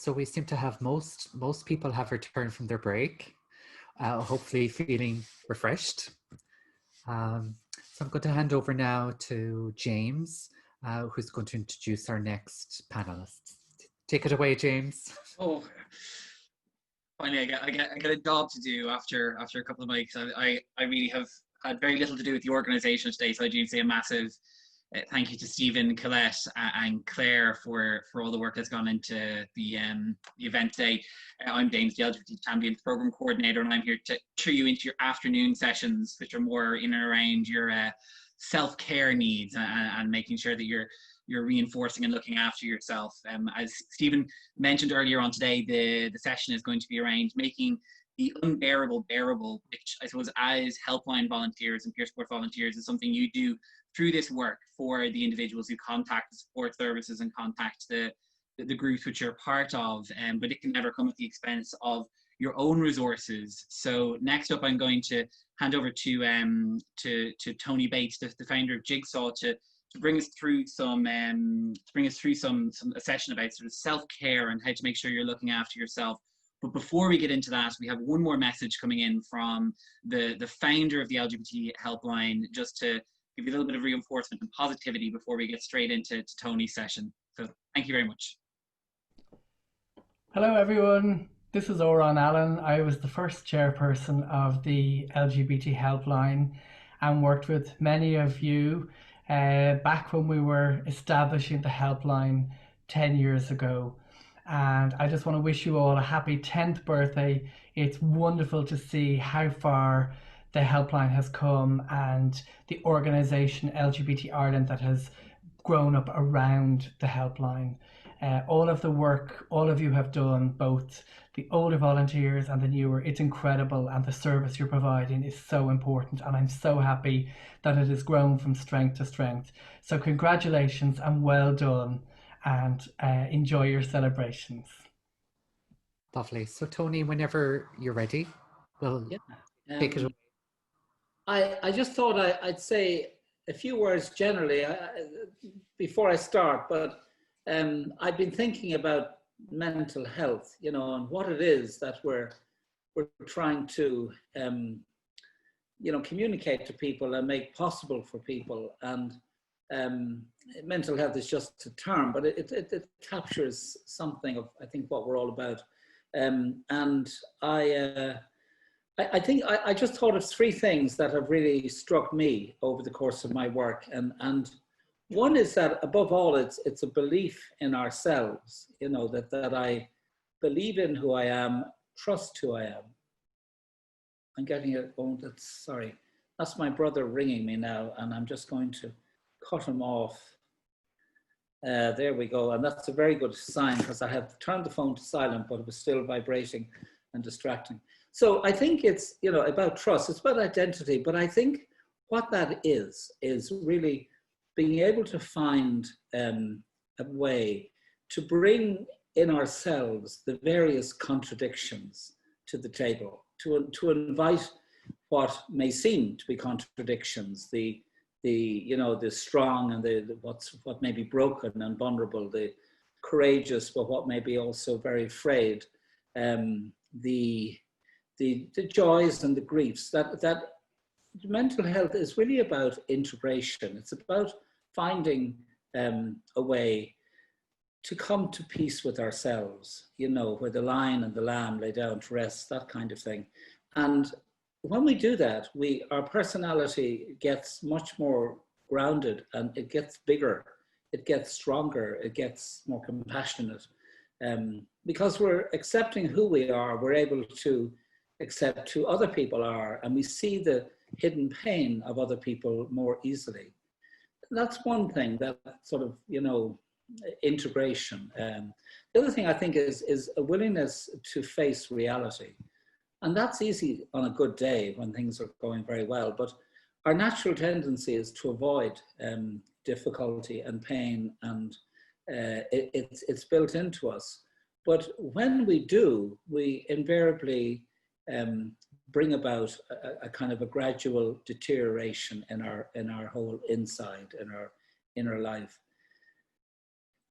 So we seem to have most people have returned from their break, hopefully feeling refreshed. So I'm going to hand over now to James, who's going to introduce our next panelist. Take it away, James. Oh, finally, I get a job to do after a couple of weeks. I really have had very little to do with the organisation today, so I do say a massive thank you to Stephen, Colette, and Claire for all the work that's gone into the event today. I'm James, the LGBT Champions Programme Coordinator, and I'm here to cheer you into your afternoon sessions, which are more in and around your self-care needs and making sure that you're reinforcing and looking after yourself. As Stephen mentioned earlier on today, the session is going to be around making the unbearable bearable, which I suppose as helpline volunteers and peer support volunteers is something you do through this work for the individuals who contact the support services and contact the groups which you're part of, but it can never come at the expense of your own resources. So next up, I'm going to hand over to Tony Bates, the founder of Jigsaw, to bring us through a session about sort of self-care and how to make sure you're looking after yourself. But before we get into that, we have one more message coming in from the founder of the LGBT helpline, just to give you a little bit of reinforcement and positivity before we get straight into Tony's session. So thank you very much. Hello everyone, this is Oran Allen. I was the first chairperson of the LGBT helpline and worked with many of you back when we were establishing the helpline 10 years ago. And I just want to wish you all a happy 10th birthday. It's wonderful to see how far the helpline has come and the organisation LGBT Ireland that has grown up around the helpline. All of the work all of you have done, both the older volunteers and the newer, it's incredible, and the service you're providing is so important, and I'm so happy that it has grown from strength to strength. So congratulations and well done, and enjoy your celebrations. Lovely. So Tony, whenever you're ready, we'll take it away. I just thought I'd say a few words generally before I start, but I've been thinking about mental health, you know, and what it is that we're trying to, you know, communicate to people and make possible for people. And mental health is just a term, but it captures something of, I think, what we're all about. And I think I just thought of three things that have really struck me over the course of my work. And one is that above all, it's a belief in ourselves, you know, that I believe in who I am, trust who I am. I'm getting it, oh, sorry. That's my brother ringing me now, and I'm just going to cut him off. There we go. And that's a very good sign, because I have turned the phone to silent, but it was still vibrating and distracting. So I think it's, you know, about trust, it's about identity, but I think what that is really being able to find a way to bring in ourselves the various contradictions to the table, to invite what may seem to be contradictions, the you know, the strong and what may be broken and vulnerable, the courageous but what may be also very afraid, the joys and the griefs. That mental health is really about integration. It's about finding a way to come to peace with ourselves, you know, where the lion and the lamb lay down to rest, that kind of thing. And when we do that, our personality gets much more grounded, and it gets bigger, it gets stronger, it gets more compassionate. Because we're accepting who we are, we're able to accept who other people are, and we see the hidden pain of other people more easily. That's one thing, that sort of, you know, integration. The other thing I think is a willingness to face reality. And that's easy on a good day when things are going very well, but our natural tendency is to avoid difficulty and pain, and it's built into us. But when we do, we invariably bring about a kind of a gradual deterioration in our whole inside, in our inner life.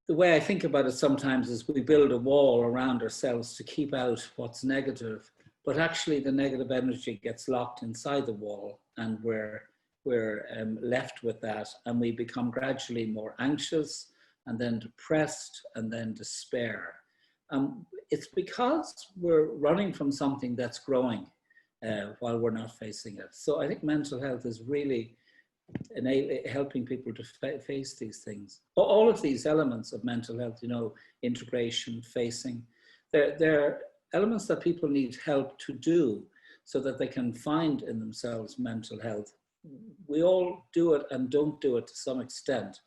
the way I think about it sometimes is we build a wall around ourselves to keep out what's negative, but actually the negative energy gets locked inside the wall, and we're left with that, and we become gradually more anxious, and then depressed, and then despair. It's because we're running from something that's growing while we're not facing it. So I think mental health is really helping people to face these things. All of these elements of mental health, you know, integration, facing, they're elements that people need help to do so that they can find in themselves mental health. We all do it and don't do it to some extent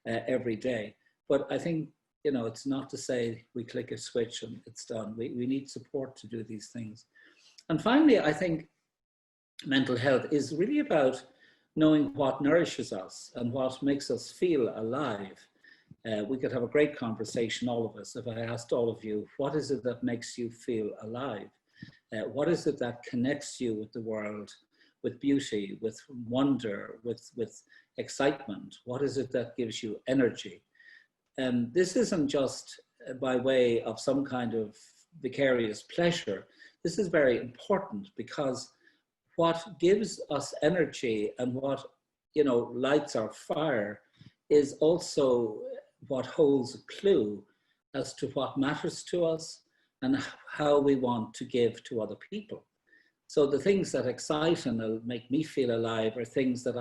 every day. But I think, you know, it's not to say we click a switch and it's done. We need support to do these things. And finally, I think mental health is really about knowing what nourishes us and what makes us feel alive. We could have a great conversation, all of us, if I asked all of you, what is it that makes you feel alive? What is it that connects you with the world, with beauty, with wonder, with excitement? What is it that gives you energy? And this isn't just by way of some kind of vicarious pleasure. This is very important, because what gives us energy and what, you know, lights our fire is also what holds a clue as to what matters to us and how we want to give to other people. So the things that excite and make me feel alive are things that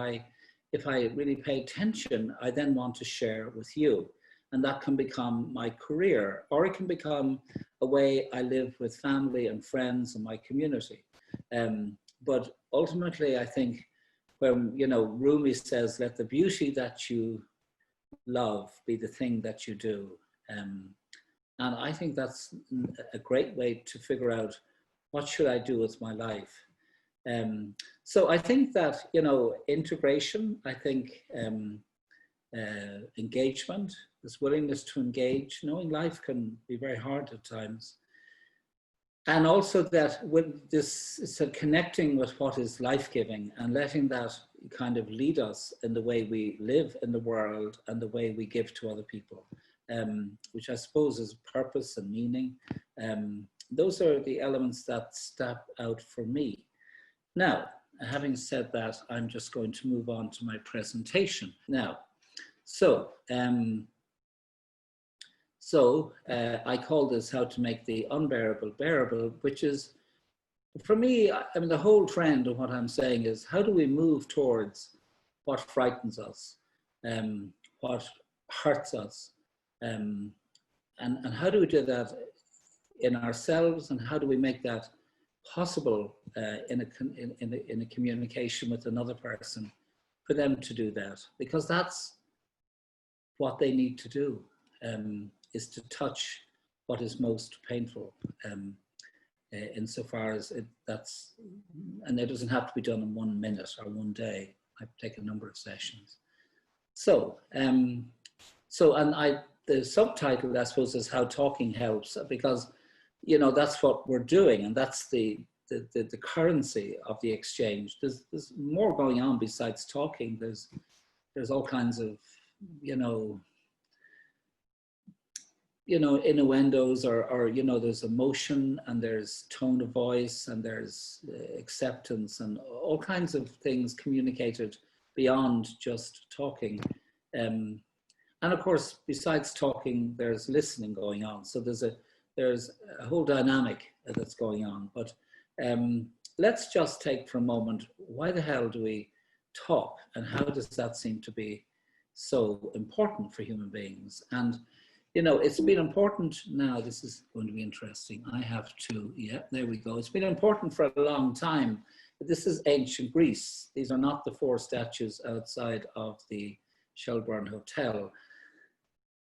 if I really pay attention, I then want to share with you. And that can become my career, or it can become a way I live with family and friends and my community. But ultimately, I think when, you know, Rumi says, let the beauty that you love be the thing that you do. And I think that's a great way to figure out, what should I do with my life? So I think that, you know, integration, I think engagement, this willingness to engage, knowing life can be very hard at times. And also that with this, so connecting with what is life-giving and letting that kind of lead us in the way we live in the world and the way we give to other people, which I suppose is purpose and meaning. Those are the elements that step out for me. Now, having said that, I'm just going to move on to my presentation now. So, I call this How to Make the Unbearable Bearable, which is, for me, I mean, the whole trend of what I'm saying is, how do we move towards what frightens us, what hurts us, and how do we do that in ourselves, and how do we make that possible in a communication with another person, for them to do that, because that's what they need to do. Is to touch what is most painful, insofar as and it doesn't have to be done in 1 minute or 1 day. I take a number of sessions. So, the subtitle, I suppose, is How Talking Helps, because, you know, that's what we're doing, and that's the currency of the exchange. There's more going on besides talking. There's all kinds of, innuendos, or there's emotion, and there's tone of voice, and there's acceptance, and all kinds of things communicated beyond just talking. And of course, besides talking, there's listening going on. So there's a whole dynamic that's going on. But let's just take for a moment, why the hell do we talk, and how does that seem to be so important for human beings? And it's been important now. This is going to be interesting. I have to, yeah, there we go. It's been important for a long time. This is ancient Greece. These are not the 4 statues outside of the Shelburne Hotel,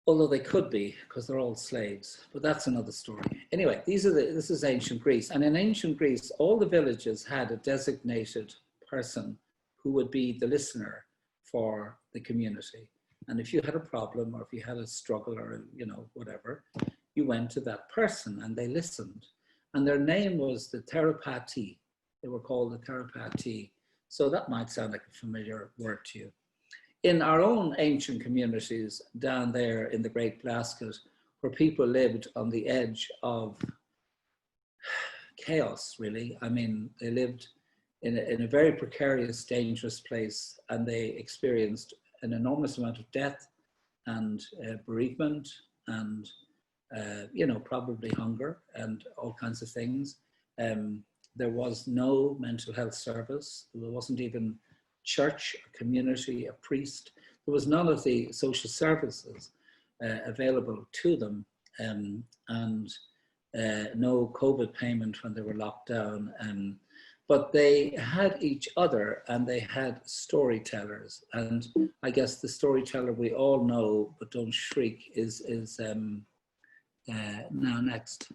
although they could be, because they're all slaves, but that's another story. Anyway, this is ancient Greece. And in ancient Greece, all the villages had a designated person who would be the listener for the community. And if you had a problem, or if you had a struggle, or whatever, you went to that person and they listened. And their name was the therapati. They were called the therapati. So that might sound like a familiar word to you. in our own ancient communities down there in the Great Blasket, where people lived on the edge of chaos, really. I mean, they lived in a very precarious, dangerous place, and they experienced an enormous amount of death and bereavement and, you know, probably hunger and all kinds of things. There was no mental health service. There wasn't even church, a community, a priest. There was none of the social services available to them, and no COVID payment when they were locked down. But they had each other, and they had storytellers. And I guess the storyteller we all know but don't shriek is now next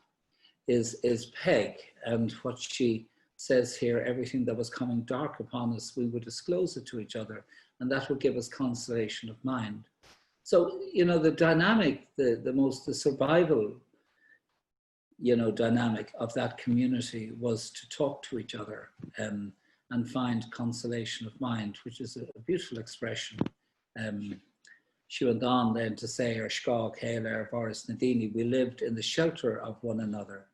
is Peg. And what she says here, everything that was coming dark upon us, we would disclose it to each other, and that would give us consolation of mind. So, you know, the dynamic, the survival, you know, dynamic of that community was to talk to each other and find consolation of mind, which is a beautiful expression. She went on then to say, "Ar Scá Céile Boris Nadini," we lived in the shelter of one another.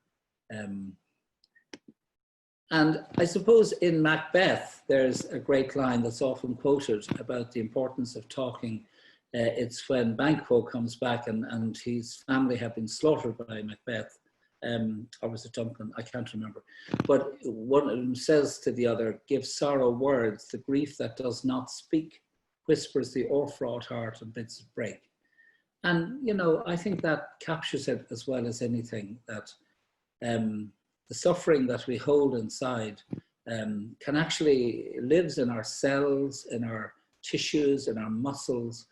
And I suppose in Macbeth, there's a great line that's often quoted about the importance of talking. It's when Banquo comes back and his family have been slaughtered by Macbeth. Or was it Duncan? I can't remember. But one of them says to the other, "Give sorrow words, the grief that does not speak, whispers the o'erfraught heart and bids it break." And, you know, I think that captures it as well as anything, that the suffering that we hold inside can actually lives in our cells, in our tissues, in our muscles,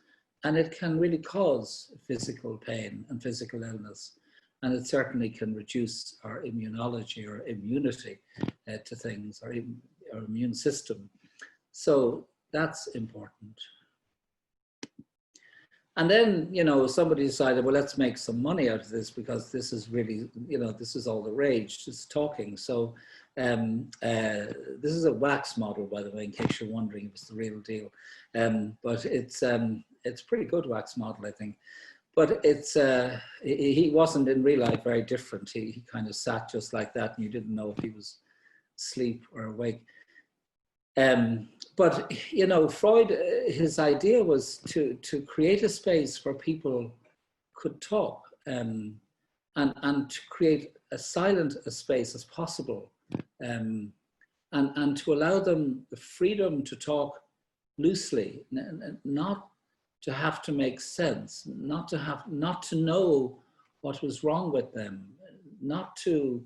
and it can really cause physical pain and physical illness. And it certainly can reduce our immunology or immunity to things, our immune system. So that's important. And then, you know, somebody decided, well, let's make some money out of this, because this is really, you know, this is all the rage, just talking. So this is a wax model, by the way, in case you're wondering if it's the real deal. But it's pretty good wax model, I think. But it's, he wasn't in real life very different. He kind of sat just like that, and you didn't know if he was asleep or awake. But, you know, Freud, his idea was to create a space where people could talk and to create as silent a space as possible, and to allow them the freedom to talk loosely, not to have to make sense, not to know what was wrong with them, not to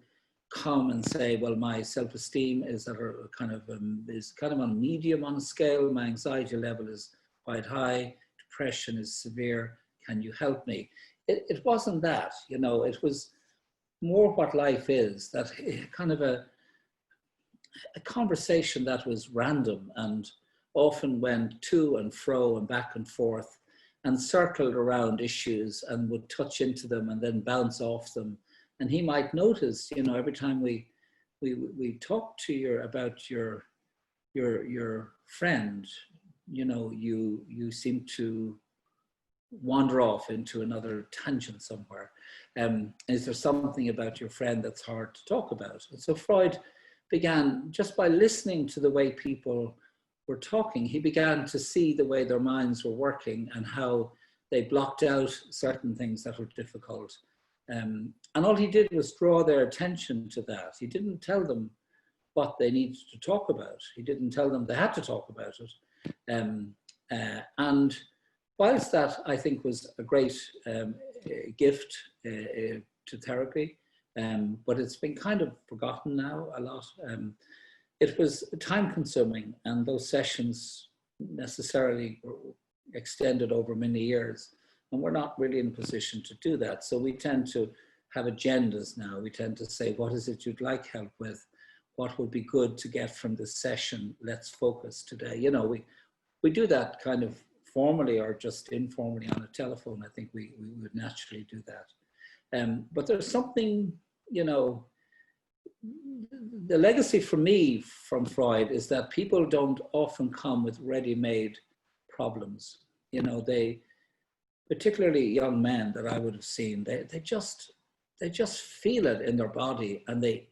come and say, well, my self-esteem is at a kind of on medium on a scale, my anxiety level is quite high, depression is severe, can you help me? It wasn't that, you know, it was more what life is, that kind of a conversation that was random and often went to and fro and back and forth and circled around issues and would touch into them and then bounce off them. And he might notice, you know, every time we talk to about your friend, you know, you seem to wander off into another tangent somewhere. Is there something about your friend that's hard to talk about? And so Freud began, just by listening to the way people were talking, he began to see the way their minds were working and how they blocked out certain things that were difficult. And all he did was draw their attention to that. He didn't tell them what they needed to talk about. He didn't tell them they had to talk about it. And whilst that, I think, was a great gift to therapy, but it's been kind of forgotten now a lot. It was time consuming, and those sessions necessarily were extended over many years. And we're not really in a position to do that. So we tend to have agendas now. We tend to say, what is it you'd like help with? What would be good to get from this session? Let's focus today. You know, we do that kind of formally or just informally on a telephone. I think we would naturally do that. But there's something, you know, the legacy for me from Freud is that people don't often come with ready-made problems. You know, particularly young men that I would have seen, they just feel it in their body, and they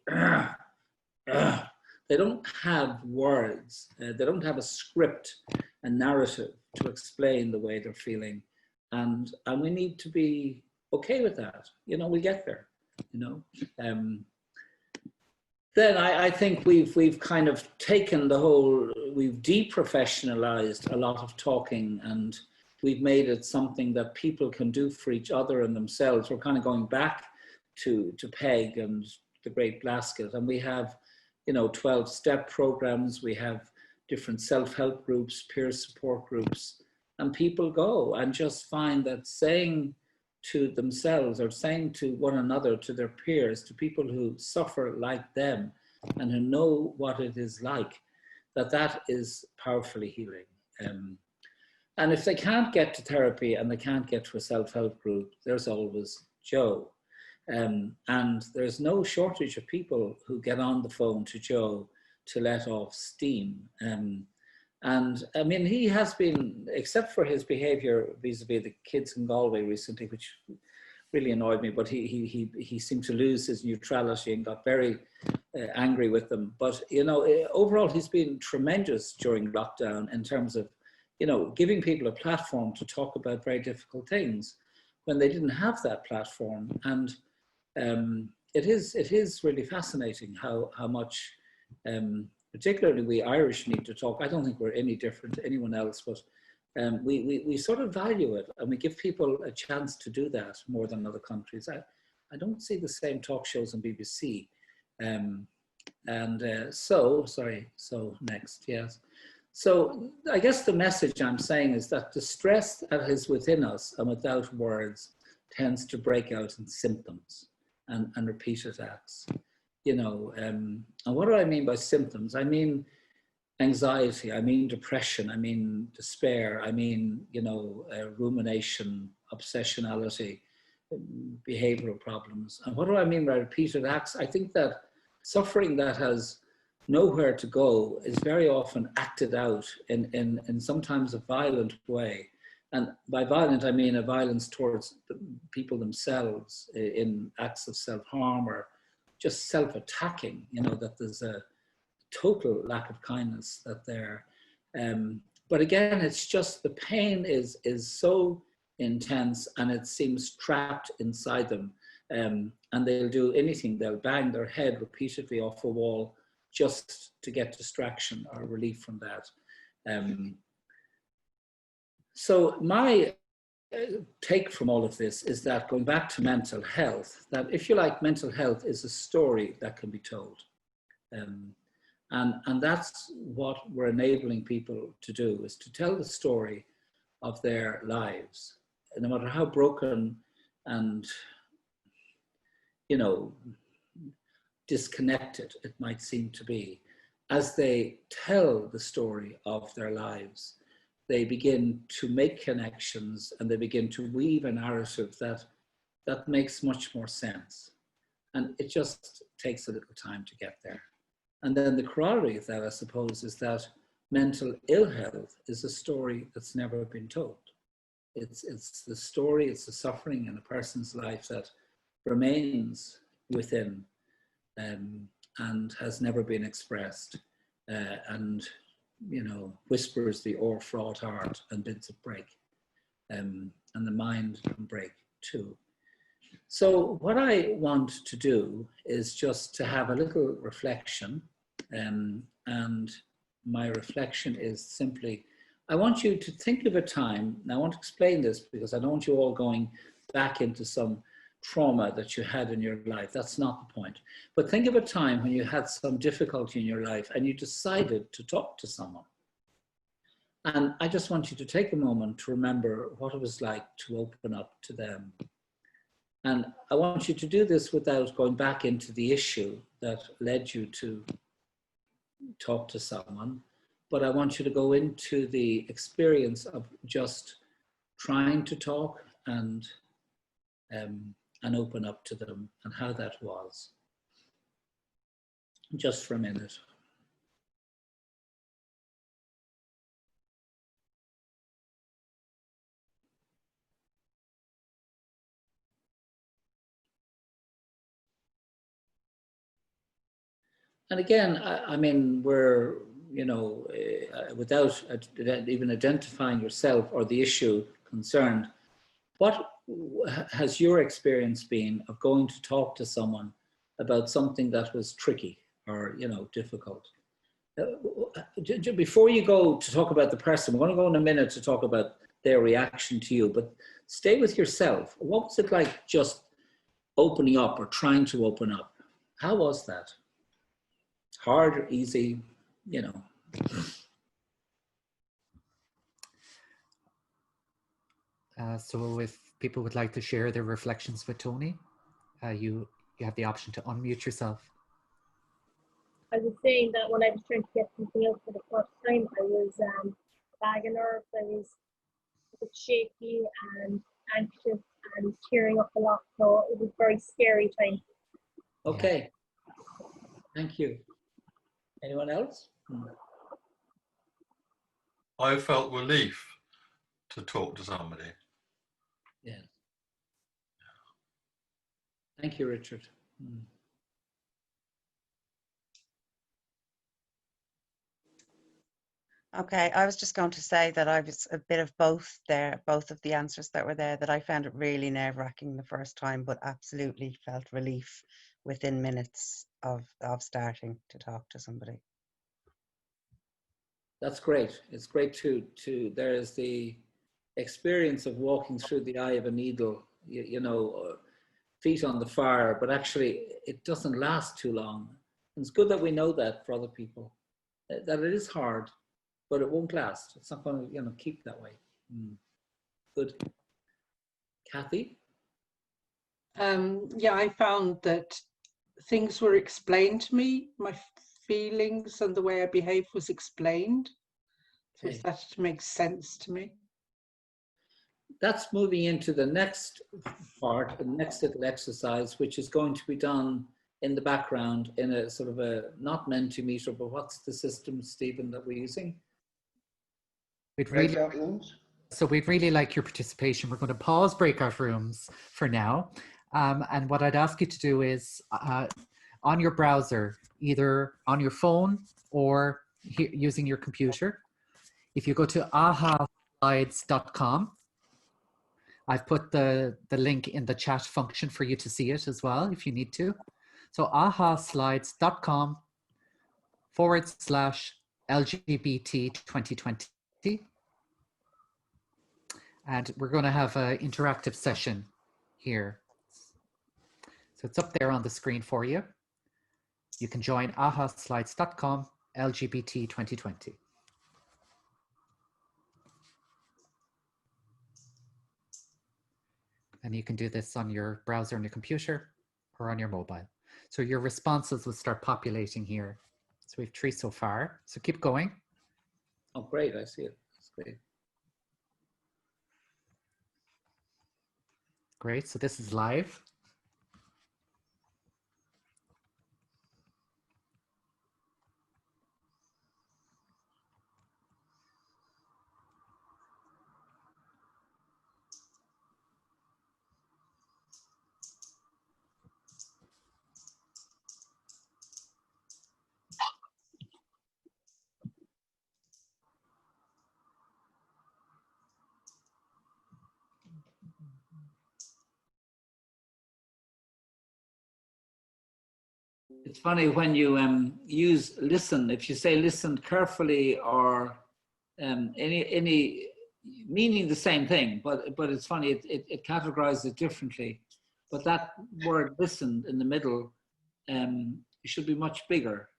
don't have words, they don't have a script, a narrative to explain the way they're feeling, and we need to be okay with that. You know, we get there. You know, then I think we've kind of taken we've deprofessionalized a lot of talking, and we've made it something that people can do for each other and themselves. We're kind of going back to Peg and the Great Blasket, and we have, you know, 12-step programs. We have different self-help groups, peer support groups, and people go and just find that saying to themselves, or saying to one another, to their peers, to people who suffer like them and who know what it is like, that is powerfully healing. And if they can't get to therapy and they can't get to a self-help group, there's always Joe. And there's no shortage of people who get on the phone to Joe to let off steam. And I mean, he has been, except for his behavior vis-a-vis the kids in Galway recently, which really annoyed me, but he seemed to lose his neutrality and got very angry with them. But, you know, overall, he's been tremendous during lockdown in terms of, you know, giving people a platform to talk about very difficult things when they didn't have that platform. And it is really fascinating how much, particularly we Irish need to talk. I don't think we're any different to anyone else, but we sort of value it, and we give people a chance to do that more than other countries. I don't see the same talk shows on BBC. So next, yes. So I guess the message I'm saying is that the stress that is within us and without words tends to break out in symptoms and repeated acts. You know, and what do I mean by symptoms? I mean anxiety, I mean depression, I mean despair, I mean, you know, rumination, obsessionality, behavioral problems. And what do I mean by repeated acts? I think that suffering that has nowhere to go is very often acted out in sometimes a violent way. And by violent, I mean a violence towards the people themselves in acts of self-harm or just self-attacking, you know, that there's a total lack of kindness that there. But again, it's just the pain is so intense and it seems trapped inside them. And they'll do anything. They'll bang their head repeatedly off a wall just to get distraction or relief from that. So my take from all of this is that, going back to mental health, that if you like, mental health is a story that can be told. And that's what we're enabling people to do, is to tell the story of their lives, no matter how broken and, you know, disconnected it might seem to be. As they tell the story of their lives, they begin to make connections and they begin to weave a narrative that makes much more sense. And it just takes a little time to get there. And then the corollary of that, I suppose, is that mental ill health is a story that's never been told. It's the story, it's the suffering in a person's life that remains within and has never been expressed, and, you know, whispers the o'er-fraught heart and bids it break, and the mind can break too. So what I want to do is just to have a little reflection, and my reflection is simply, I want you to think of a time, and I want to explain this because I don't want you all going back into some trauma that you had in your life. That's not the point. But think of a time when you had some difficulty in your life and you decided to talk to someone. And I just want you to take a moment to remember what it was like to open up to them. And I want you to do this without going back into the issue that led you to talk to someone, but I want you to go into the experience of just trying to talk and open up to them, and how that was. Just for a minute. And again, I mean, we're, without even identifying yourself or the issue concerned, what has your experience been of going to talk to someone about something that was tricky or, difficult? Before you go to talk about the person, we're going to go in a minute to talk about their reaction to you, but stay with yourself. What was it like just opening up or trying to open up? How was that? Hard or easy, So if people would like to share their reflections with Tony, you have the option to unmute yourself. I was saying that when I was trying to get something out for the first time, I was bag of nerves. I was a bit shaky and anxious and tearing up a lot. So it was a very scary time. Okay. Thank you. Anyone else? I felt relief to talk to somebody. Yeah. Thank you, Richard. Okay, I was just going to say that I was a bit of both there, both of the answers that were there, that I found it really nerve-wracking the first time, but absolutely felt relief within minutes of starting to talk to somebody. That's great. It's great there's the experience of walking through the eye of a needle, feet on the fire, but actually it doesn't last too long. And it's good that we know that for other people, that it is hard, but it won't last. It's not going to, keep that way. Good. Kathy? Yeah, I found that things were explained to me. My feelings and the way I behaved was explained. So that makes sense to me. That's moving into the next part, the next little exercise, which is going to be done in the background in a sort of a, not Mentimeter, but what's the system, Stephen, that we're using? We'd really like your participation. We're going to pause breakout rooms for now. And what I'd ask you to do is on your browser, either on your phone or using your computer, if you go to ahaslides.com, I've put the link in the chat function for you to see it as well, if you need to. So ahaslides.com/LGBT 2020. And we're going to have an interactive session here. So it's up there on the screen for you. You can join ahaslides.com LGBT 2020. And you can do this on your browser on your computer or on your mobile. So your responses will start populating here. So we have 3 so far. So keep going. Oh, great. I see it. That's great. Great. So this is live. It's funny when you use listen, if you say listen carefully or any meaning the same thing, but it's funny, it categorizes it differently. But that word listen in the middle should be much bigger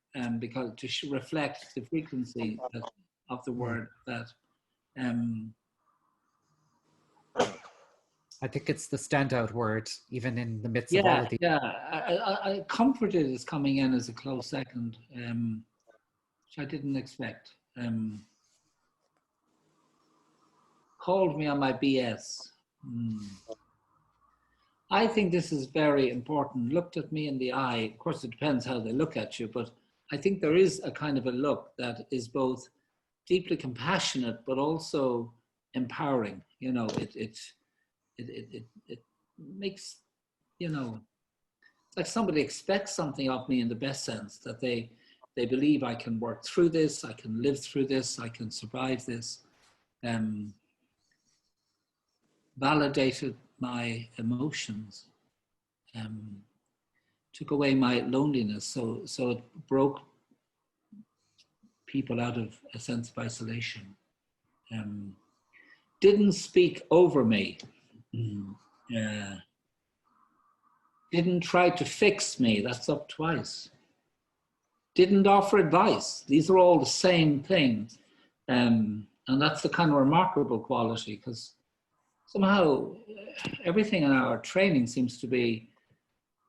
because to reflect the frequency of the word that I think it's the standout word, even in the midst of all of these. I comforted is coming in as a close second, which I didn't expect. Called me on my BS. I think this is very important. Looked at me in the eye. Of course, it depends how they look at you, but I think there is a kind of a look that is both deeply compassionate, but also empowering. You know, it makes, you know, like somebody expects something of me in the best sense, that they they believe I can work through this, I can live through this, I can survive this. Validated my emotions, took away my loneliness. So it broke people out of a sense of isolation. Didn't speak over me. Didn't try to fix me. That's up twice. Didn't offer advice. These are all the same things. And that's the kind of remarkable quality, because somehow everything in our training seems to be,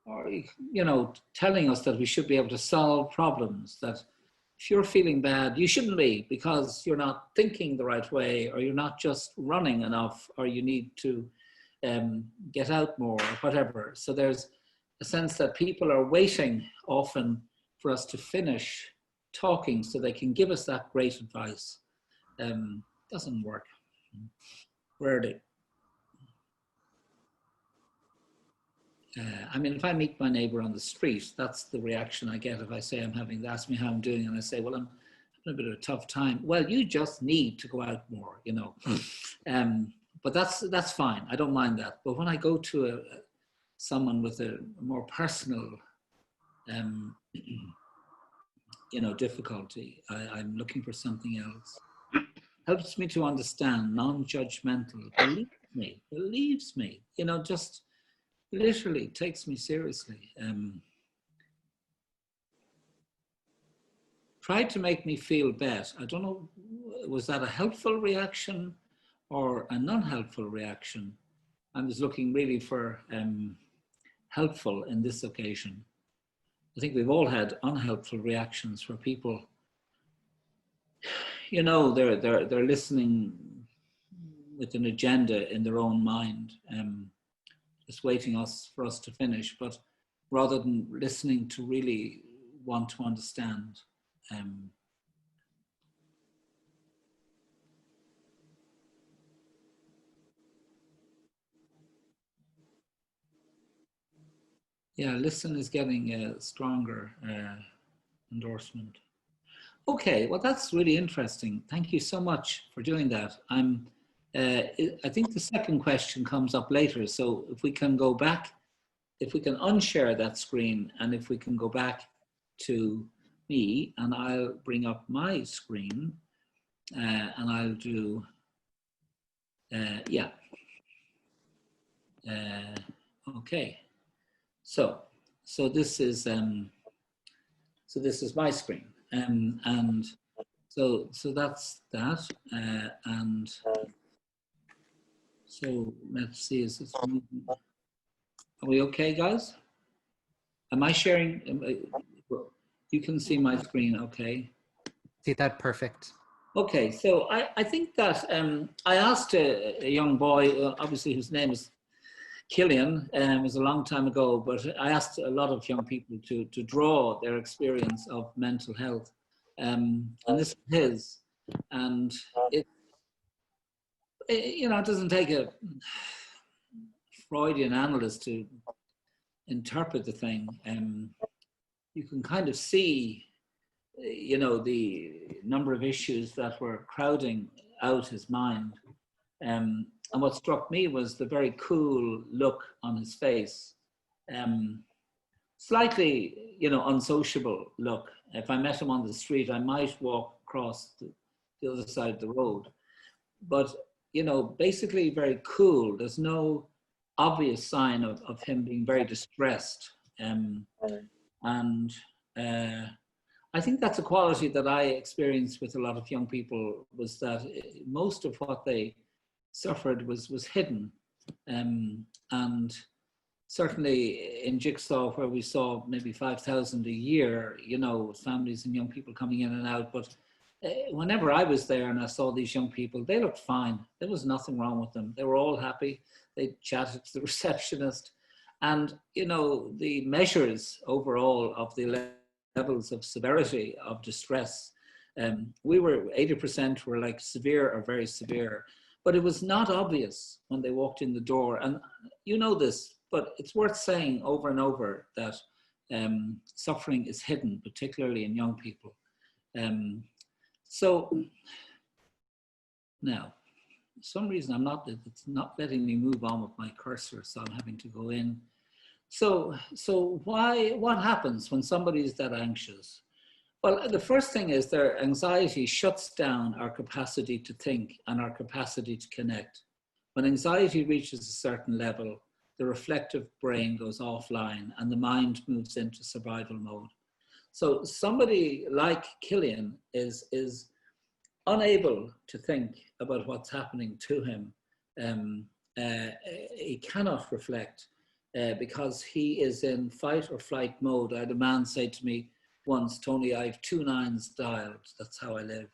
or, you know, telling us that we should be able to solve problems, that if you're feeling bad, you shouldn't be, because you're not thinking the right way, or you're not just running enough, or you need to get out more, or whatever. So there's a sense that people are waiting often for us to finish talking so they can give us that great advice. Doesn't work, rarely. I mean, if I meet my neighbor on the street, that's the reaction I get if I say they ask me how I'm doing, and I say, well, I'm having a bit of a tough time. Well, you just need to go out more, you know. But that's fine. I don't mind that. But when I go to someone with a more personal, you know, difficulty, I'm looking for something else. Helps me to understand, non-judgmental, believes me, you know, just literally takes me seriously. Tried to make me feel bad. I don't know, was that a helpful reaction or a non-helpful reaction? I was looking really for helpful in this occasion. I think we've all had unhelpful reactions where people, you know, they're listening with an agenda in their own mind, just waiting for us to finish, but rather than listening to really want to understand. Yeah, listen is getting a stronger endorsement. Okay, well, that's really interesting. Thank you so much for doing that. I think the second question comes up later. So if we can go back, if we can unshare that screen, and if we can go back to me, and I'll bring up my screen, and I'll do, yeah. Okay. So this is my screen, and so that's that, and so let's see, is this moving? Are we okay, guys? Am I sharing? You can see my screen, okay? See that perfect. Okay, so I think that I asked a young boy, obviously whose name is Killian, it was a long time ago, but I asked a lot of young people to draw their experience of mental health, and this is his, and it you know, it doesn't take a Freudian analyst to interpret the thing. You can kind of see, you know, the number of issues that were crowding out his mind. And what struck me was the very cool look on his face. Slightly, you know, unsociable look. If I met him on the street, I might walk across the other side of the road. But, you know, basically very cool. There's no obvious sign of him being very distressed. I think that's a quality that I experienced with a lot of young people, was that most of what they suffered was hidden. And certainly in Jigsaw, where we saw maybe 5,000 a year, you know, families and young people coming in and out. But whenever I was there and I saw these young people, they looked fine. There was nothing wrong with them. They were all happy. They chatted to the receptionist. And, you know, the measures overall of the levels of severity of distress, we were 80% were like severe or very severe, but it was not obvious when they walked in the door. And you know this, but it's worth saying over and over that suffering is hidden, particularly in young people. So now, for some reason it's not letting me move on with my cursor, so I'm having to go in. So what happens when somebody is that anxious? Well, the first thing is their anxiety shuts down our capacity to think and our capacity to connect. When anxiety reaches a certain level, the reflective brain goes offline and the mind moves into survival mode. So somebody like Killian is unable to think about what's happening to him. He cannot reflect because he is in fight or flight mode. I had a man say to me once, Tony, I have 2 nines dialed. That's how I live.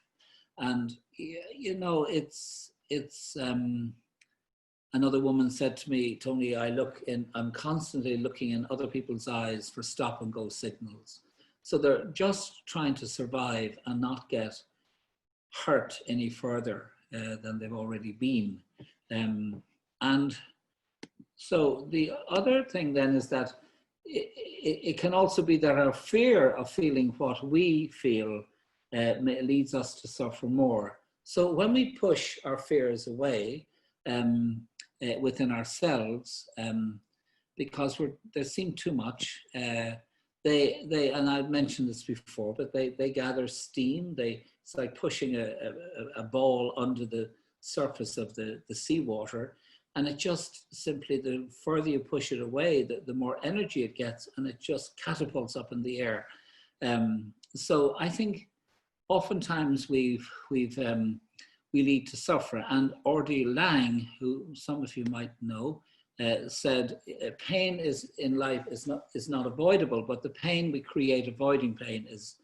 And you know, another woman said to me, Tony, I'm constantly looking in other people's eyes for stop and go signals. So they're just trying to survive and not get hurt any further than they've already been. And so the other thing then is that it can also be that our fear of feeling what we feel leads us to suffer more. So when we push our fears away within ourselves, because they seem too much, they and I've mentioned this before, but they gather steam. It's like pushing a ball under the surface of the seawater, and it just simply, the further you push it away, the more energy it gets, and it just catapults up in the air. So I think oftentimes we lead to suffer. And Ordy Lang, who some of you might know, said pain in life is not avoidable, but the pain we create avoiding pain is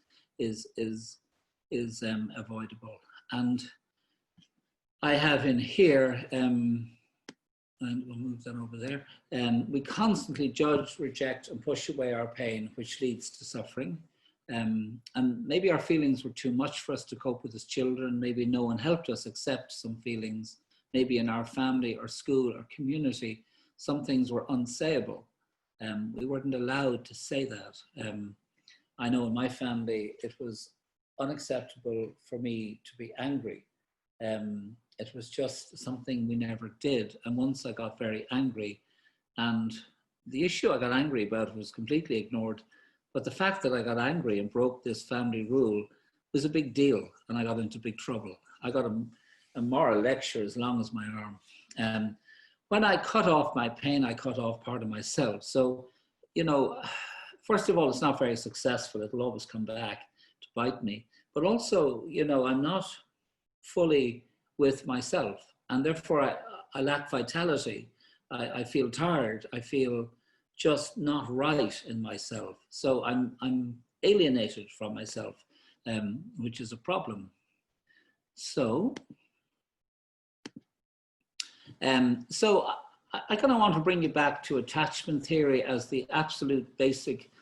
avoidable. And I have in here, and we'll move that over there, we constantly judge, reject, and push away our pain, which leads to suffering. And maybe our feelings were too much for us to cope with as children. Maybe no one helped us accept some feelings. Maybe in our family or school or community, some things were unsayable. We weren't allowed to say that. I know in my family, it was unacceptable for me to be angry. It was just something we never did. And once I got very angry, and the issue I got angry about was completely ignored, but the fact that I got angry and broke this family rule was a big deal, and I got into big trouble. I got a moral lecture as long as my arm. When I cut off my pain, I cut off part of myself. So, you know, first of all, it's not very successful. It'll always come back to bite me. But also, you know, I'm not fully with myself, and therefore I lack vitality. I feel tired. I feel just not right in myself. So I'm alienated from myself, which is a problem. So I kind of want to bring you back to attachment theory as the absolute basic,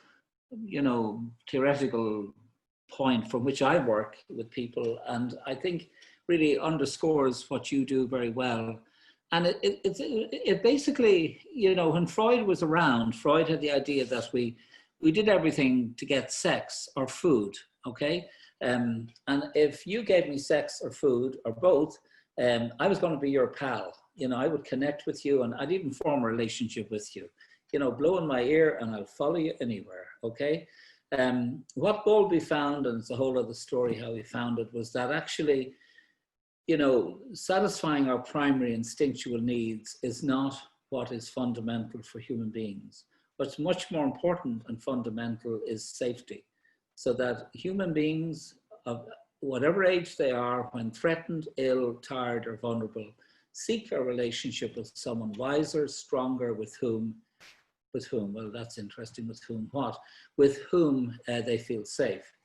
you know, theoretical point from which I work with people, and I think really underscores what you do very well. And it basically, you know, when Freud was around, Freud had the idea that we did everything to get sex or food, okay? And if you gave me sex or food or both, I was going to be your pal. You know, I would connect with you, and I'd even form a relationship with you. You know, blow in my ear and I'll follow you anywhere, okay? What Bowlby found, and it's a whole other story how he found it, was that actually, you know, satisfying our primary instinctual needs is not what is fundamental for human beings. What's much more important and fundamental is safety. So that human beings of whatever age they are, when threatened, ill, tired, or vulnerable, seek a relationship with someone wiser, stronger, with whom, well, that's interesting, with whom what? With whom they feel safe.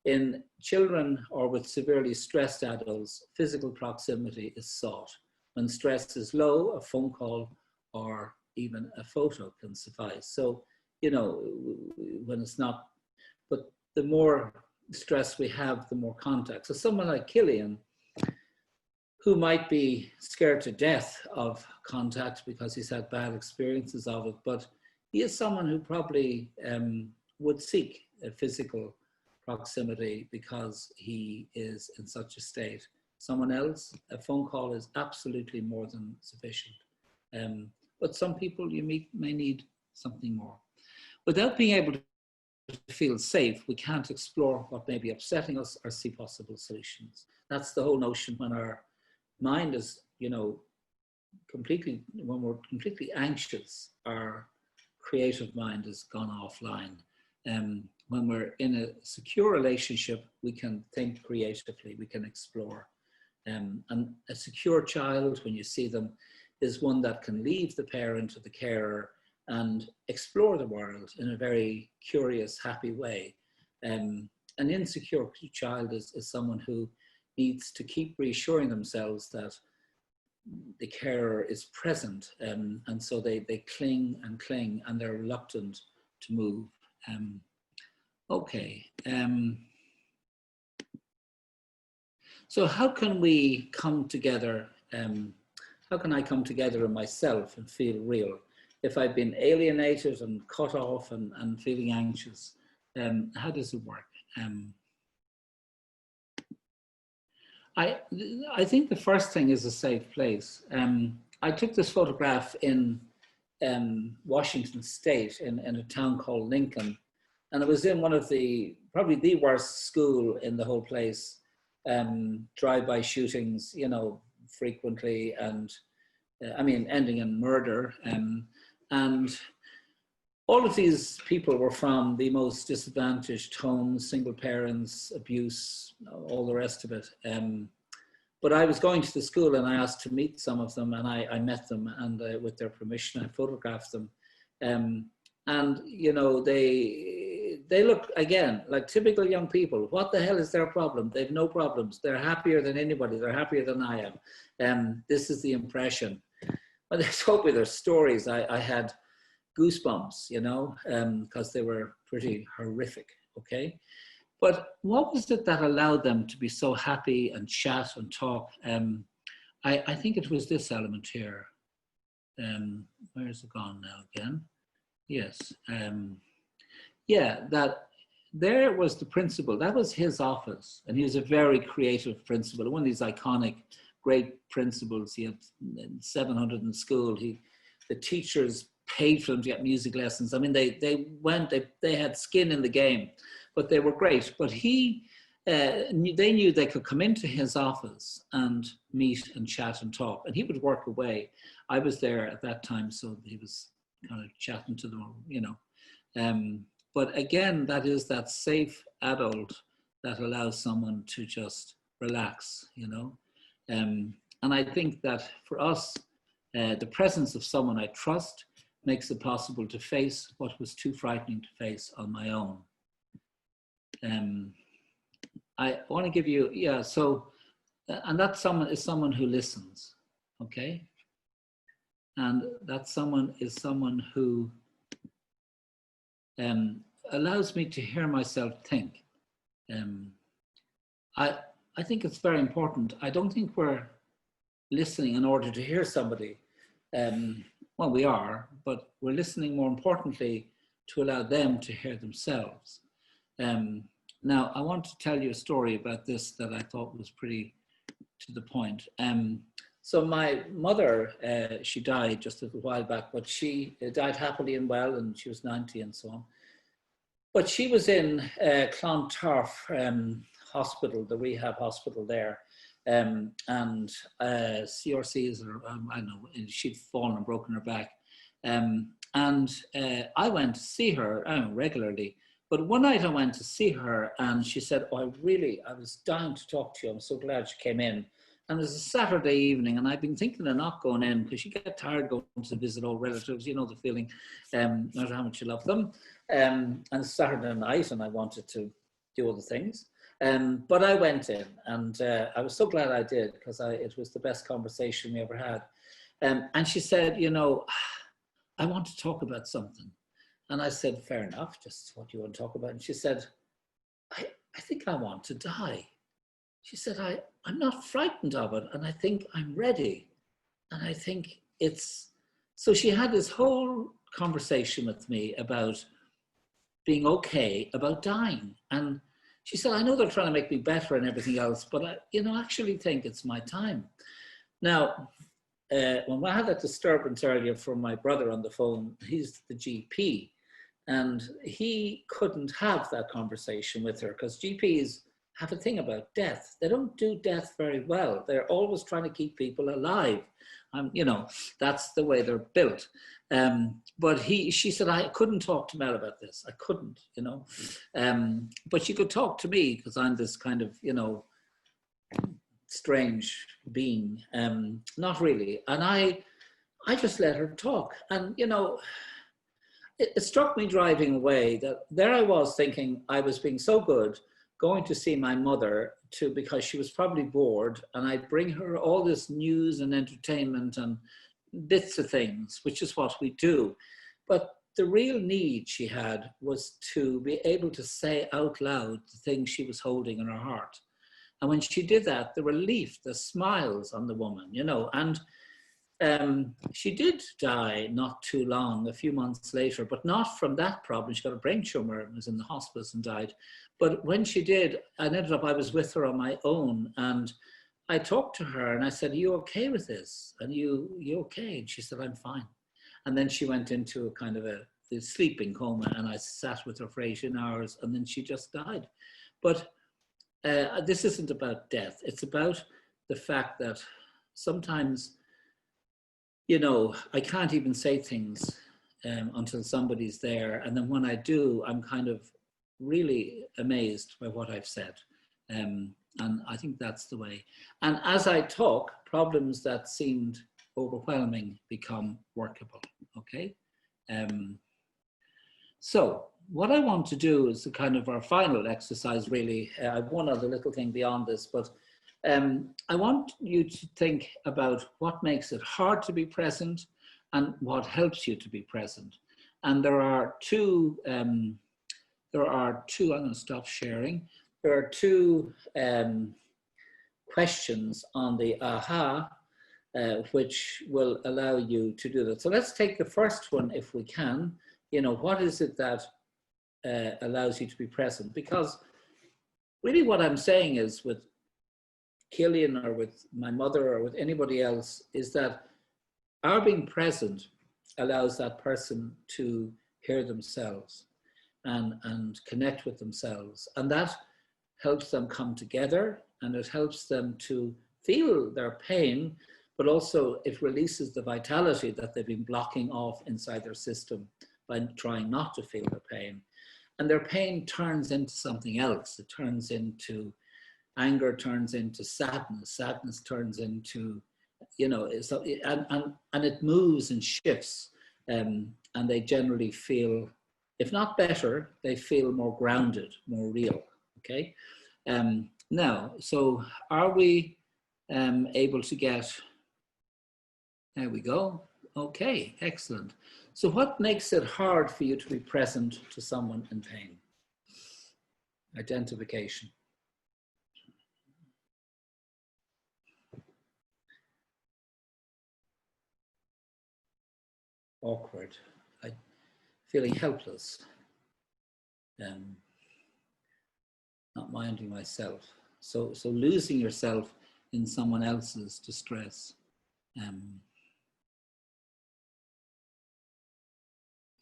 In children or with severely stressed adults, physical proximity is sought. When stress is low, a phone call or even a photo can suffice. So, you know, when it's not, but the more stress we have, the more contact. So someone like Killian, who might be scared to death of contact because he's had bad experiences of it, but he is someone who probably would seek a physical proximity because he is in such a state. Someone else, a phone call is absolutely more than sufficient. But some people you meet may need something more. Without being able to feel safe, we can't explore what may be upsetting us or see possible solutions. That's the whole notion when our mind is, you know, when we're completely anxious, our creative mind has gone offline. When we're in a secure relationship, we can think creatively, we can explore. And a secure child, when you see them, is one that can leave the parent or the carer and explore the world in a very curious, happy way. An insecure child is someone who needs to keep reassuring themselves that the carer is present, and so they cling and cling, and they're reluctant to move. Okay. So how can we come together? How can I come together in myself and feel real? If I've been alienated and cut off and feeling anxious, how does it work? I think the first thing is a safe place. I took this photograph in Washington State in a town called Lincoln, and it was in one of probably the worst school in the whole place. Drive-by shootings, you know, frequently, and I mean, ending in murder. And all of these people were from the most disadvantaged homes, single parents, abuse, all the rest of it. But I was going to the school and I asked to meet some of them, and I met them, and with their permission, I photographed them. And, you know, they look, again, like typical young people. What the hell is their problem? They've no problems. They're happier than anybody. They're happier than I am. This is the impression. When they told me their stories, I had goosebumps, you know, because they were pretty horrific, okay? But what was it that allowed them to be so happy and chat and talk? I think it was this element here. Where is it gone now again? Yes. Yeah, that there was the principal. That was his office. And he was a very creative principal, one of these iconic, great principals. He had 700 in school. The teachers paid for them to get music lessons. I mean, they had skin in the game, but they were great. But they knew they could come into his office and meet and chat and talk, and he would work away. I was there at that time, so he was kind of chatting to them, you know. But again, that is that safe adult that allows someone to just relax, you know. And I think that for us, the presence of someone I trust makes it possible to face what was too frightening to face on my own. I want to give you, yeah, so, and that someone is someone who listens, okay? And that someone is someone who allows me to hear myself think. I think it's very important. I don't think we're listening in order to hear somebody. Well, we are, but we're listening more importantly to allow them to hear themselves. Now, I want to tell you a story about this that I thought was pretty to the point. So my mother, she died just a little while back, but she died happily and well, and she was 90 and so on. But she was in Clontarf hospital, the rehab hospital there. And CRCs, or I don't know, she'd fallen and broken her back. And I went to see her regularly. But one night I went to see her and she said, oh, I was dying to talk to you. I'm so glad you came in. And it was a Saturday evening and I'd been thinking of not going in because you get tired going to visit old relatives, you know the feeling, no matter how much you love them. And it's Saturday night and I wanted to do other things. But I went in and I was so glad I did because it was the best conversation we ever had. And she said, you know, I want to talk about something. And I said, fair enough, just what you want to talk about. And she said, I think I want to die. She said, I'm not frightened of it. And I think I'm ready. And I think so she had this whole conversation with me about being okay about dying. And she said, I know they're trying to make me better and everything else, but I, you know, actually think it's my time. Now, when I had that disturbance earlier from my brother on the phone, he's the GP, and he couldn't have that conversation with her because GPs have a thing about death. They don't do death very well. They're always trying to keep people alive. You know, that's the way they're built. But she said, I couldn't talk to Mel about this. I couldn't, you know. But she could talk to me because I'm this kind of, you know, strange being. Not really. And I just let her talk. And, you know, it struck me driving away that there I was thinking I was being so good, going to see my mother because she was probably bored, and I'd bring her all this news and entertainment and bits of things, which is what we do. But the real need she had was to be able to say out loud the things she was holding in her heart. And when she did that, the relief, the smiles on the woman, you know, and she did die not too long, a few months later, but not from that problem. She got a brain tumor and was in the hospice and died. But when she did, I was with her on my own, and I talked to her and I said, are you okay with this? And you okay? And she said, I'm fine. And then she went into a kind of a sleeping coma, and I sat with her for 18 hours, and then she just died. But this isn't about death. It's about the fact that sometimes, you know, I can't even say things until somebody's there. And then when I do, I'm kind of really amazed by what I've said. And I think that's the way. And as I talk, problems that seemed overwhelming become workable, okay? So what I want to do is a kind of our final exercise, really. I have one other little thing beyond this, but I want you to think about what makes it hard to be present and what helps you to be present. And there are two, I'm going to stop sharing. There are two questions on the AHA, which will allow you to do that. So let's take the first one if we can. You know, what is it that allows you to be present? Because really what I'm saying is with Killian or with my mother or with anybody else is that our being present allows that person to hear themselves and connect with themselves. And that helps them come together, and it helps them to feel their pain, but also it releases the vitality that they've been blocking off inside their system by trying not to feel their pain. And their pain turns into something else. It turns into anger, turns into sadness. Sadness turns into, you know, and it moves and shifts. And they generally feel, if not better, they feel more grounded, more real, okay? Now, so are we able to get, there we go. Okay, excellent. So what makes it hard for you to be present to someone in pain? Identification. Awkward. Feeling helpless. Not minding myself. So losing yourself in someone else's distress.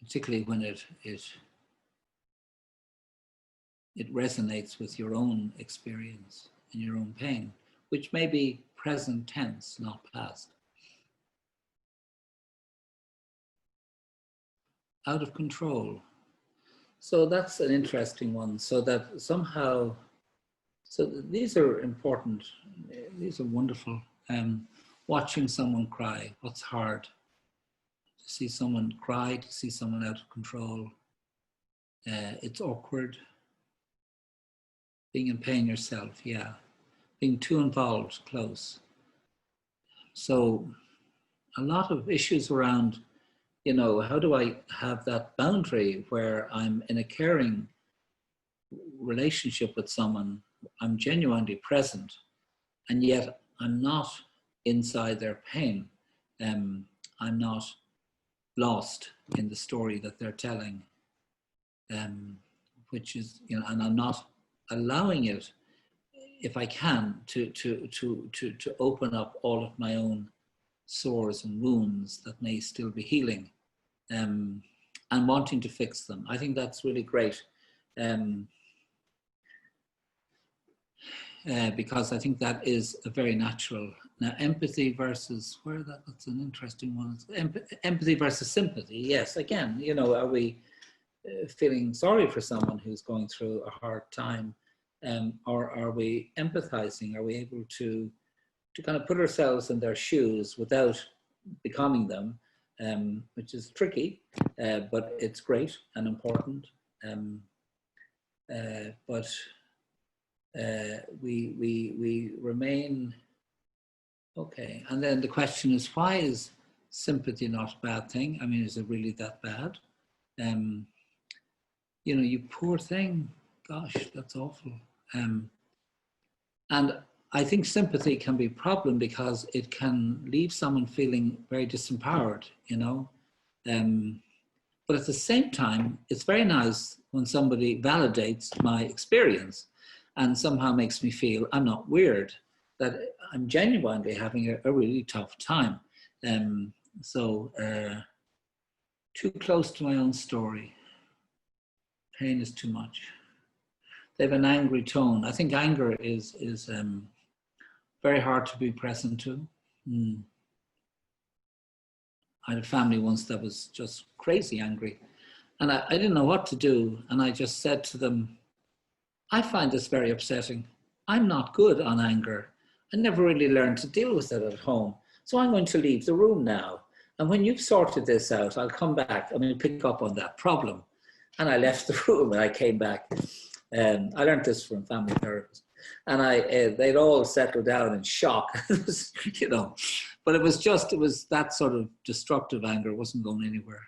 Particularly when it resonates with your own experience and your own pain, which may be present tense, not past. Out of control. So that's an interesting one. So that somehow, so these are important, these are wonderful. Watching someone cry, what's hard? To see someone cry, to see someone out of control. It's awkward. Being in pain yourself, yeah. Being too involved, close. So a lot of issues around, you know, how do I have that boundary where I'm in a caring relationship with someone, I'm genuinely present, and yet I'm not inside their pain. I'm not lost in the story that they're telling. which is, you know, and I'm not allowing it, if I can, to open up all of my own sores and wounds that may still be healing, and wanting to fix them. I think that's really great, because I think that is a very natural. Now, empathy versus, that's an interesting one. Empathy versus sympathy. Yes, again, you know, are we feeling sorry for someone who's going through a hard time, or are we empathizing? Are we able to kind of put ourselves in their shoes without becoming them, which is tricky, but it's great and important. But we remain okay. And then the question is, why is sympathy not a bad thing? I mean, is it really that bad? You know, you poor thing. Gosh, that's awful. And I think sympathy can be a problem because it can leave someone feeling very disempowered, you know. But at the same time, it's very nice when somebody validates my experience and somehow makes me feel I'm not weird, that I'm genuinely having a really tough time. Too close to my own story. Pain is too much. They have an angry tone. I think anger is very hard to be present to. I had a family once that was just crazy angry, and I didn't know what to do. And I just said to them, I find this very upsetting. I'm not good on anger. I never really learned to deal with it at home. So I'm going to leave the room now. And when you've sorted this out, I'll come back and we'll pick up on that problem. And I left the room and I came back. I learned this from family therapists. And they'd all settled down in shock, you know. But it was that sort of destructive anger. It wasn't going anywhere.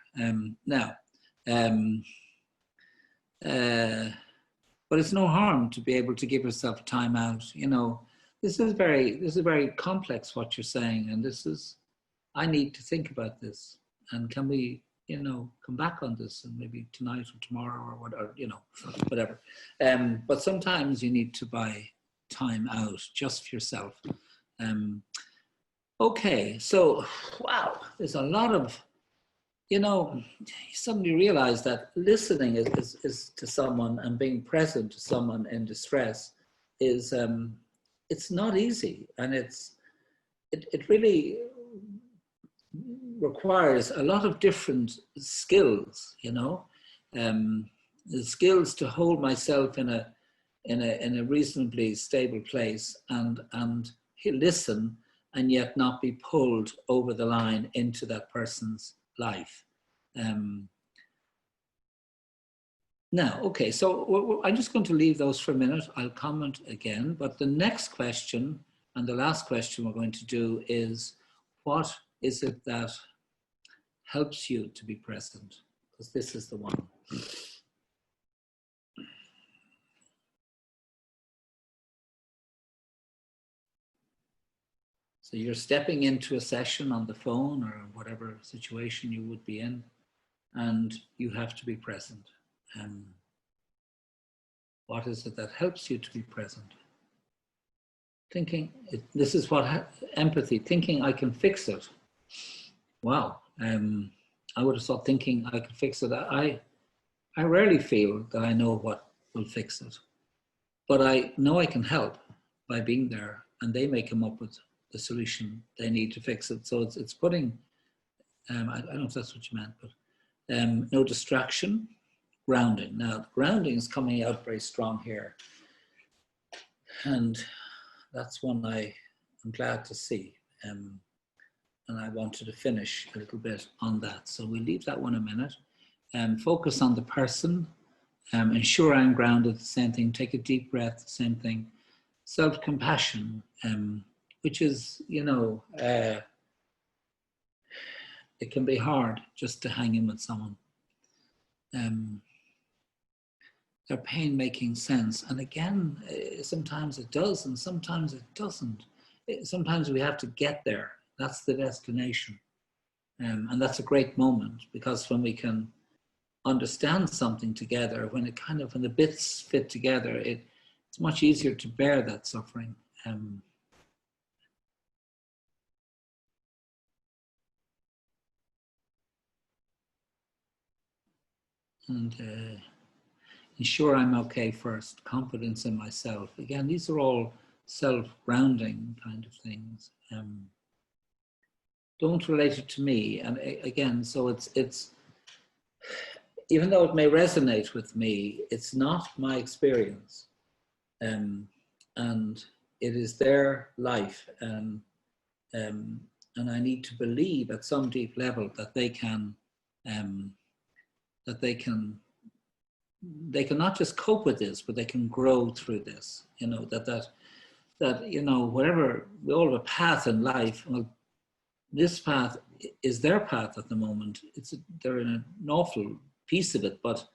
But it's no harm to be able to give yourself time out. You know, this is very complex what you're saying, and I need to think about this. And can we, you know, come back on this and maybe tonight or tomorrow or whatever, you know, whatever. But sometimes you need to buy time out just for yourself. Okay, so, wow, there's a lot of, you know, you suddenly realize that listening is to someone and being present to someone in distress is, it's not easy. And it really requires a lot of different skills, you know, the skills to hold myself in a reasonably stable place and listen and yet not be pulled over the line into that person's life. Now, okay, so I'm just going to leave those for a minute. I'll comment again, but the next question and the last question we're going to do is, what is it that helps you to be present? Because this is the one. So you're stepping into a session on the phone or whatever situation you would be in, and you have to be present. What is it that helps you to be present? Thinking, this is what empathy, thinking I can fix it. Wow, I would have thought thinking I can fix it. I rarely feel that I know what will fix it, but I know I can help by being there, and they may come up with the solution they need to fix it. So it's putting, I don't know if that's what you meant, but no distraction, grounding. Now, grounding is coming out very strong here. And that's one I am glad to see. And I wanted to finish a little bit on that. So we'll leave that one a minute. Focus on the person. Ensure I'm grounded, the same thing. Take a deep breath, the same thing. Self-compassion, which is, you know, it can be hard just to hang in with someone. Their pain making sense. And again, sometimes it does and sometimes it doesn't. Sometimes we have to get there. That's the destination. And that's a great moment, because when we can understand something together, when the bits fit together, it's much easier to bear that suffering. And ensure I'm okay first, confidence in myself. Again, these are all self-grounding kind of things. Don't relate it to me. And again, so it's even though it may resonate with me, it's not my experience. And it is their life. And I need to believe at some deep level that they can not just cope with this, but they can grow through this. You know, that you know, whatever, we all have a path in life. Well, this path is their path at the moment. They're in an awful piece of it, but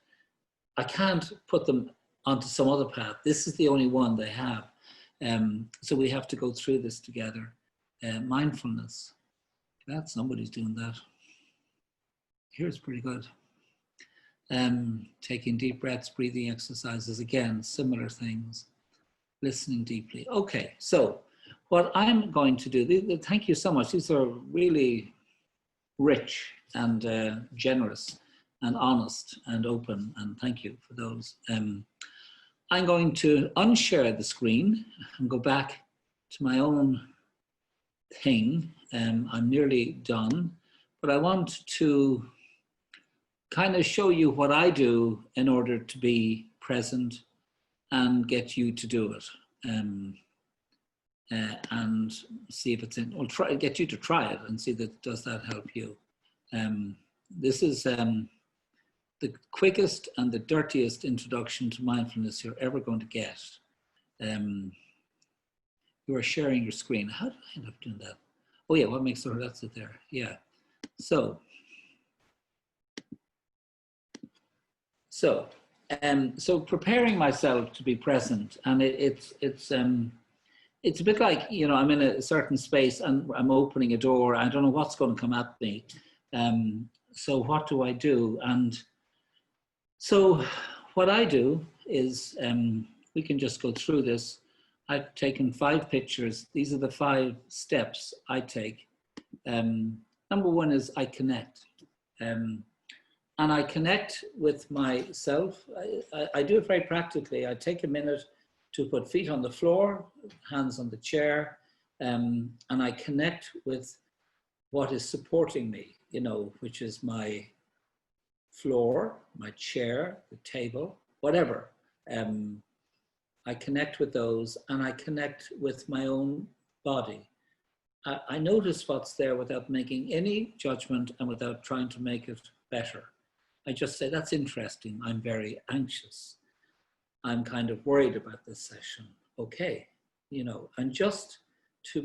I can't put them onto some other path. This is the only one they have. So we have to go through this together. Mindfulness. Glad somebody's doing that. Here's pretty good. Taking deep breaths, breathing exercises, again, similar things. Listening deeply. Okay, so what I'm going to do, thank you so much. These are really rich and generous and honest and open, and thank you for those. I'm going to unshare the screen and go back to my own thing. I'm nearly done, but I want to kind of show you what I do in order to be present and get you to do it. And see if it's in, or get you to try it and see that does that help you. This is the quickest and the dirtiest introduction to mindfulness you're ever going to get. You are sharing your screen. How did I end up doing that? Oh yeah, what makes sure that's it there? Yeah. So preparing myself to be present, and it's a bit like, you know, I'm in a certain space and I'm opening a door. I don't know what's going to come at me. So what do I do? And so what I do is, we can just go through this. I've taken 5 pictures. These are the 5 steps I take. Number 1 is I connect. And I connect with myself. I do it very practically. I take a minute to put feet on the floor, hands on the chair, and I connect with what is supporting me, you know, which is my floor, my chair, the table, whatever. I connect with those, and I connect with my own body. I notice what's there without making any judgment and without trying to make it better. I just say, that's interesting. I'm very anxious. I'm kind of worried about this session. Okay, you know, and just to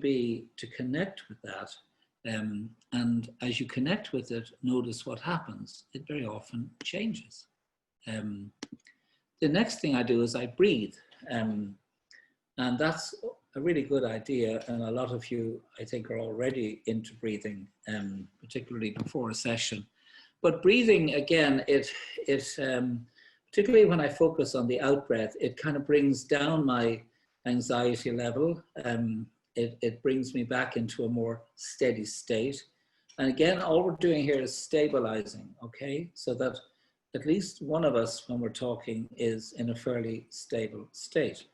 connect with that. And as you connect with it, notice what happens. It very often changes. The next thing I do is I breathe. And that's a really good idea. And a lot of you, I think, are already into breathing, particularly before a session. But breathing, again, particularly when I focus on the out breath, it kind of brings down my anxiety level. It brings me back into a more steady state. And again, all we're doing here is stabilizing, okay? So that at least one of us, when we're talking, is in a fairly stable state.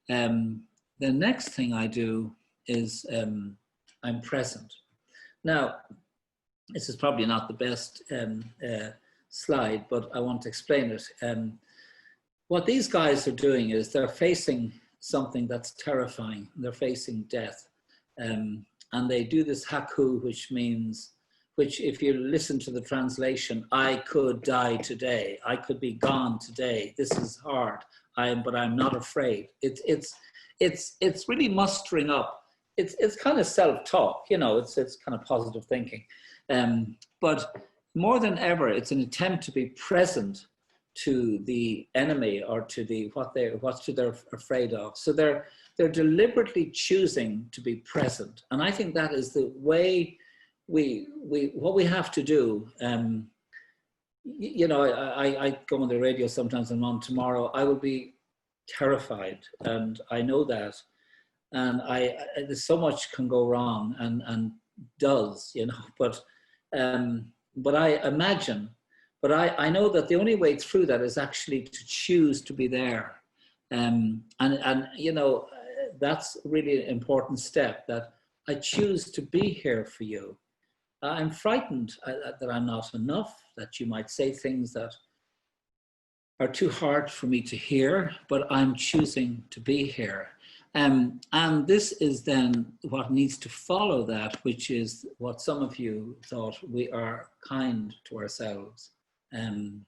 The next thing I do is I'm present. Now, this is probably not the best slide, but I want to explain it. What these guys are doing is they're facing something that's terrifying. They're facing death. And they do this haku, which if you listen to the translation, I could die today. I could be gone today. This is hard, but I'm not afraid. It's really mustering up. It's kind of self-talk, you know, it's kind of positive thinking. But more than ever, it's an attempt to be present to the enemy or to what they're afraid of. So they're deliberately choosing to be present, and I think that is the way what we have to do. you know, I go on the radio sometimes and on tomorrow, I will be terrified, and I know that. And there's so much can go wrong and does, you know, but I imagine, but I know that the only way through that is actually to choose to be there. And you know, that's really an important step, that I choose to be here for you. I'm frightened that I'm not enough, that you might say things that are too hard for me to hear, but I'm choosing to be here. And this is then what needs to follow that, which is what some of you thought: we are kind to ourselves. And,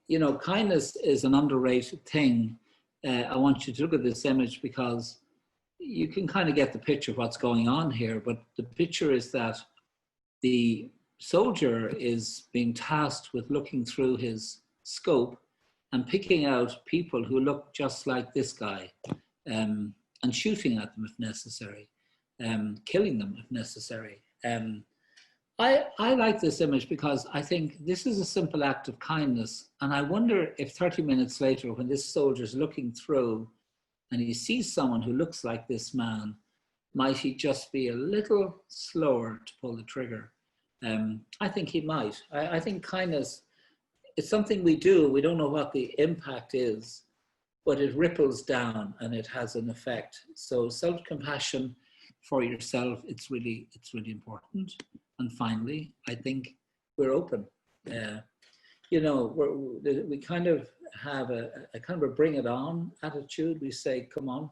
you know, kindness is an underrated thing. I want you to look at this image because you can kind of get the picture of what's going on here, but the picture is that the soldier is being tasked with looking through his scope and picking out people who look just like this guy, and shooting at them if necessary, killing them if necessary. I like this image because I think this is a simple act of kindness, and I wonder if 30 minutes later, when this soldier's looking through and he sees someone who looks like this man, might he just be a little slower to pull the trigger? I think he might. I think kindness, it's something we do. We don't know what the impact is, but it ripples down and it has an effect. So self-compassion for yourself, it's really important. And finally, I think we're open. You know, we kind of have a kind of a bring it on attitude. We say, come on,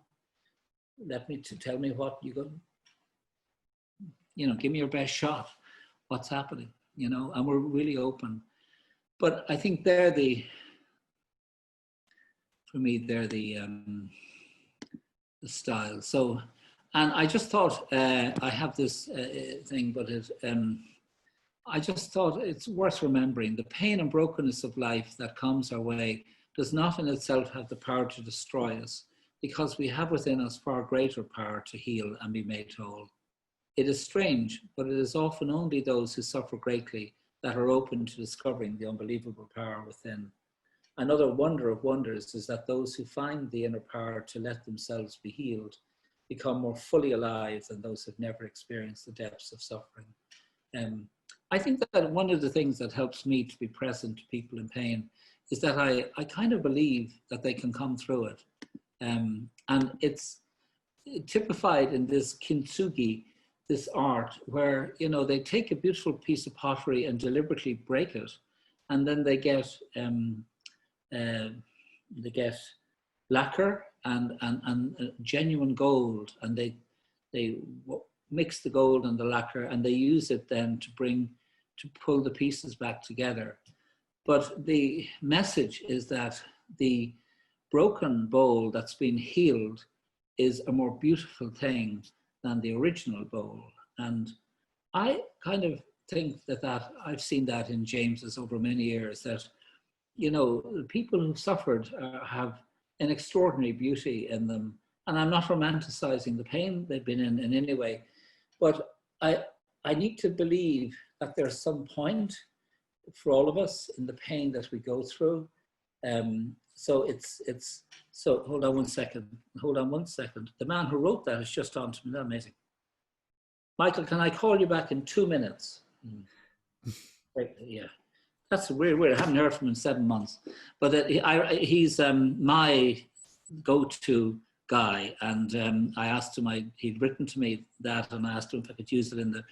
tell me what you got. You know, give me your best shot. What's happening, you know, and we're really open. But I think for me, they're the style. So, and I just thought, I have this thing, but I just thought it's worth remembering: the pain and brokenness of life that comes our way does not in itself have the power to destroy us, because we have within us far greater power to heal and be made whole. It is strange, but it is often only those who suffer greatly that are open to discovering the unbelievable power within. Another wonder of wonders is that those who find the inner power to let themselves be healed become more fully alive than those who've never experienced the depths of suffering. I think that one of the things that helps me to be present to people in pain is that I kind of believe that they can come through it. And it's typified in this kintsugi, this art where, you know, they take a beautiful piece of pottery and deliberately break it, and then they get lacquer and genuine gold, and they mix the gold and the lacquer, and they use it then to pull the pieces back together. But the message is that the broken bowl that's been healed is a more beautiful thing than the original bowl. And I kind of think that I've seen that in James's over many years, that, you know, the people who suffered have an extraordinary beauty in them. And I'm not romanticizing the pain they've been in any way, but I need to believe that there's some point for all of us in the pain that we go through. So so hold on one second. The man who wrote that is just on to me. That's amazing. Michael, can I call you back in 2 minutes? Yeah, that's weird. I haven't heard from him in 7 months, but he's my go-to guy. And I asked him, he'd written to me that, and I asked him if I could use it in the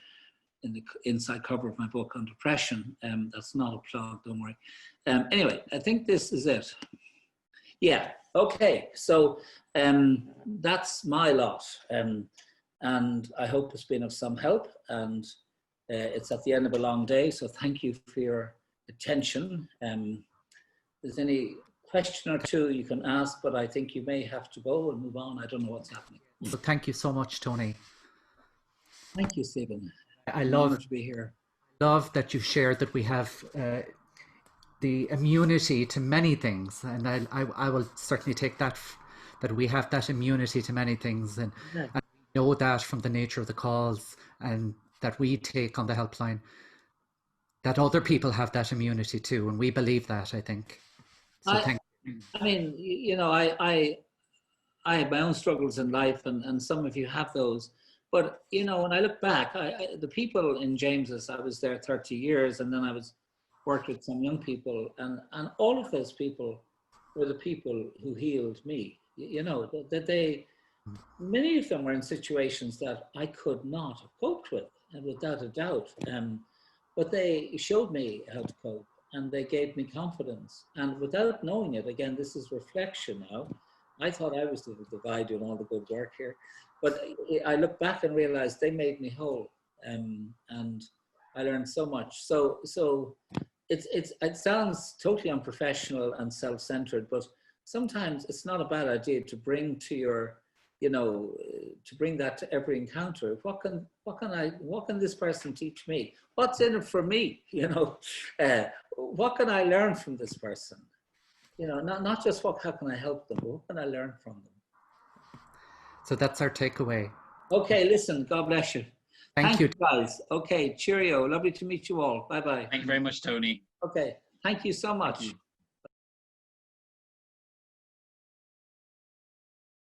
inside cover of my book on depression. That's not a plug, don't worry. Anyway, I think this is it. Yeah, okay, so that's my lot, and I hope it's been of some help, and it's at the end of a long day, so thank you for your attention. If there's any question or two you can ask, but I think you may have to go and move on. I don't know what's happening. So thank you so much, Tony. Thank you, Stephen. I love to be here. Love that you shared that we have the immunity to many things, and I will certainly take that we have that immunity to many things, and I know that from the nature of the calls and that we take on the helpline. that other people have that immunity too, and we believe that, I think. So thank you. I mean, you know, I have my own struggles in life, and some of you have those. But, you know, when I look back, the people in James's, I was there 30 years, and then I worked with some young people, and all of those people were the people who healed me. You know, that many of them were in situations that I could not have coped with, and without a doubt. But they showed me how to cope, and they gave me confidence. And without knowing it, again, this is reflection now. I thought I was the guy doing all the good work here, but I look back and realized they made me whole, and I learned so much. So it sounds totally unprofessional and self-centered, but sometimes it's not a bad idea to bring to your, you know, to bring that to every encounter. What can this person teach me? What's in it for me? You know, what can I learn from this person? You know, not just how can I help them, but what can I learn from them? So that's our takeaway. Okay, listen, God bless you. Thank you, guys. Okay, cheerio. Lovely to meet you all. Bye-bye. Thank you very much, Tony. Okay, thank you so much.